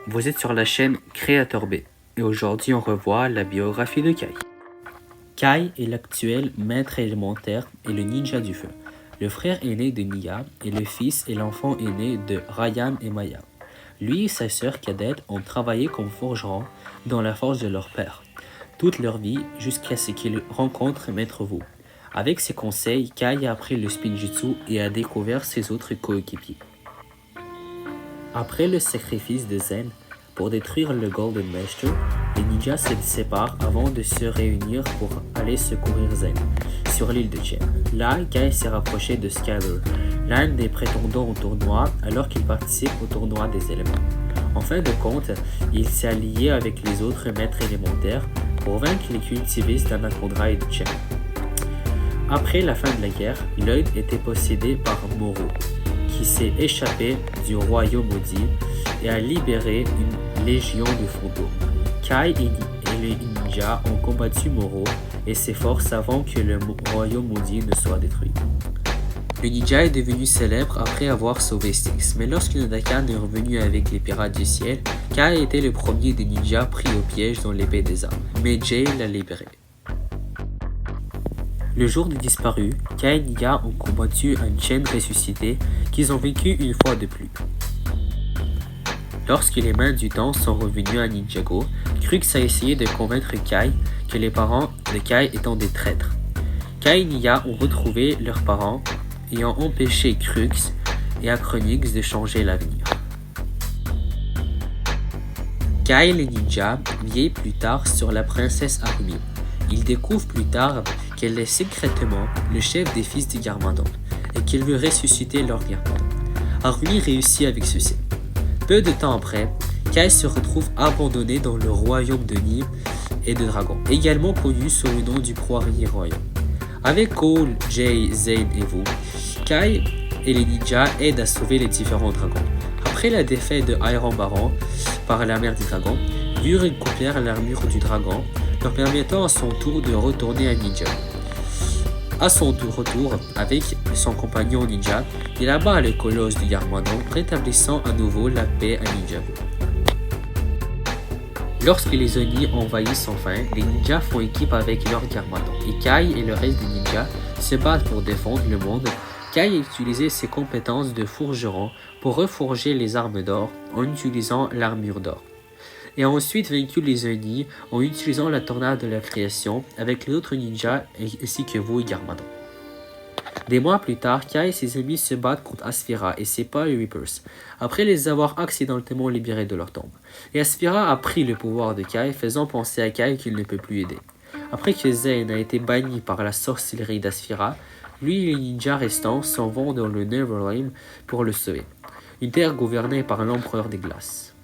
Vous êtes sur la chaîne Créateur B et aujourd'hui on revoit la biographie de Kai. Kai est l'actuel maître élémentaire et le ninja du feu. Le frère aîné de Nya est le fils et l'enfant aîné de Ryan et Maya. Lui et sa sœur cadette ont travaillé comme forgerons dans la forge de leur père, toute leur vie jusqu'à ce qu'ils rencontrent Maître Wu. Avec ses conseils, Kai a appris le spinjitzu et a découvert ses autres coéquipiers. Après le sacrifice de Zen pour détruire le Golden Master, les ninjas se séparent avant de se réunir pour aller secourir Zen sur l'île de Chen. Là, Kai s'est rapproché de Skyler, l'un des prétendants au tournoi, alors qu'il participe au tournoi des éléments. En fin de compte, il s'est allié avec les autres maîtres élémentaires pour vaincre les cultivistes d'Anaconda et de Chen. Après la fin de la guerre, Lloyd était possédé par Moro, qui s'est échappé du royaume maudit et a libéré une légion de fantômes. Kai et les ninjas ont combattu Moro et ses forces avant que le royaume maudit ne soit détruit. Le ninja est devenu célèbre après avoir sauvé Styx, mais lorsque Nadakan est revenu avec les pirates du ciel, Kai était le premier des ninjas pris au piège dans l'épée des armes, mais Jay l'a libéré. Le jour des disparus, Kai et Nya ont combattu un Chen ressuscité qu'ils ont vécu une fois de plus. Lorsque les mains du temps sont revenus à Ninjago, Crux a essayé de convaincre Kai que les parents de Kai étant des traîtres. Kai et Nya ont retrouvé leurs parents et ont empêché Crux et Acronix de changer l'avenir. Kai et les ninjas veillent plus tard sur la princesse Arumi. Ils découvrent plus tard qu'elle est secrètement le chef des fils de Garmadon et qu'il veut ressusciter Lord Garmadon. Arumi réussit avec ceci. Peu de temps après, Kai se retrouve abandonné dans le royaume de Nîmes et de Dragon, également connu sous le nom du Poirier Royal. Avec Cole, Jay, Zane et Wu, Kai et les ninjas aident à sauver les différents dragons. Après la défaite de Iron Baron par la mère des dragons, Wu récupère l'armure du dragon, leur permettant à son tour de retourner à Ninja. À son retour, avec son compagnon ninja, il abat le colosse de Garmadon, rétablissant à nouveau la paix à Ninjago. Lorsque les Oni envahissent enfin, les ninjas font équipe avec Lord Garmadon, et Kai et le reste des ninjas se battent pour défendre le monde. Kai a utilisé ses compétences de forgeron pour reforger les armes d'or en utilisant l'armure d'or, et a ensuite vaincu les Oni en utilisant la tornade de la création avec les autres ninjas ainsi que Wu et Garmadon. Des mois plus tard, Kai et ses amis se battent contre Asphyra et ses pas les Reapers, après les avoir accidentellement libérés de leur tombe. Et Asphyra a pris le pouvoir de Kai, faisant penser à Kai qu'il ne peut plus aider. Après que Zane a été banni par la sorcellerie d'Asphyra, lui et les ninjas restants s'en vont dans le Neverland pour le sauver, une terre gouvernée par l'empereur des glaces.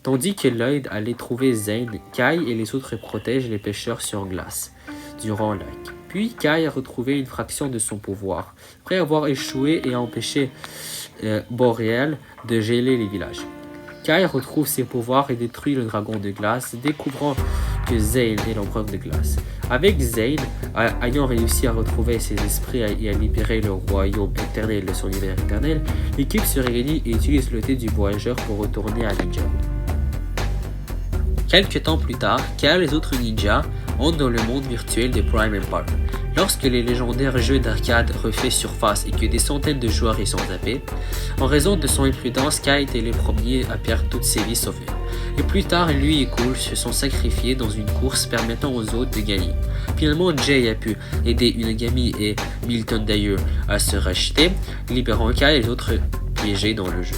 Tandis que Lloyd allait trouver Zane, Kai et les autres protègent les pêcheurs sur glace durant le lac. Puis Kai a retrouvé une fraction de son pouvoir, après avoir échoué et empêché Boreal de geler les villages. Kai retrouve ses pouvoirs et détruit le dragon de glace, découvrant que Zane est l'empereur de glace. Avec Zane, ayant réussi à retrouver ses esprits et à libérer le royaume éternel de son univers éternel, l'équipe se réunit et utilise le thé du voyageur pour retourner à Ninja. Quelques temps plus tard, Kai et les autres ninjas entrent dans le monde virtuel des Prime Empire. Lorsque les légendaires jeux d'arcade refait surface et que des centaines de joueurs y sont zappés, en raison de son imprudence, Kai était le premier à perdre toutes ses vies sauf une. Et plus tard, lui et Cole se sont sacrifiés dans une course permettant aux autres de gagner. Finalement, Jay a pu aider Unagami et Milton d'ailleurs à se racheter, libérant Kai et les autres piégés dans le jeu.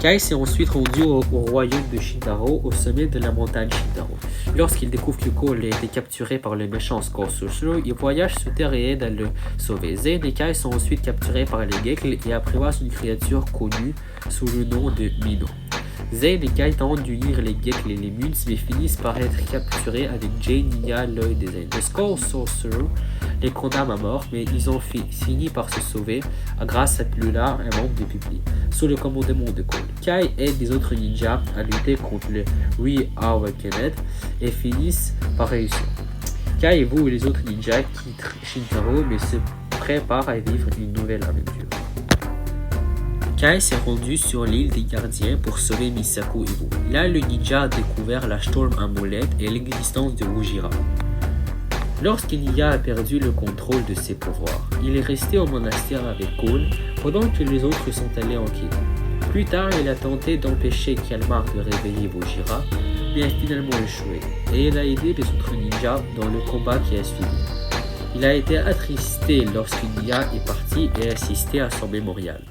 Kai s'est ensuite rendu au royaume de Shintaro, au sommet de la montagne Shintaro. Lorsqu'il découvre que Cole a été capturé par le méchant Skull Sorcerer, il voyage sur Terre et aide à le sauver. Zane et Kai sont ensuite capturés par les Gekl et apprivoisent une créature connue sous le nom de Mino. Zane et Kai tentent d'unir les Gekl et les Muns, mais finissent par être capturés avec Jay, Nya, Lloyd et Zane. Le Skull Sorcerer les condamne à mort, mais ils ont fini par se sauver grâce à Plula, un membre du public, sous le commandement de Cole. Kai aide les autres ninjas à lutter contre le Re-Awakened et finissent par réussir. Kai et Wu et les autres ninjas quittent Shintaro mais se préparent à vivre une nouvelle aventure. Kai s'est rendu sur l'île des gardiens pour sauver Misaku Ibu. Là, le ninja a découvert la Storm Amulet et l'existence de Ujira. Lorsqu'Iniya a perdu le contrôle de ses pouvoirs, il est resté au monastère avec Cole pendant que les autres sont allés en quête. Plus tard, il a tenté d'empêcher Kalmar de réveiller Ujira, mais a finalement échoué, et il a aidé les autres ninjas dans le combat qui a suivi. Il a été attristé lorsqu'Iniya est parti et assisté à son mémorial.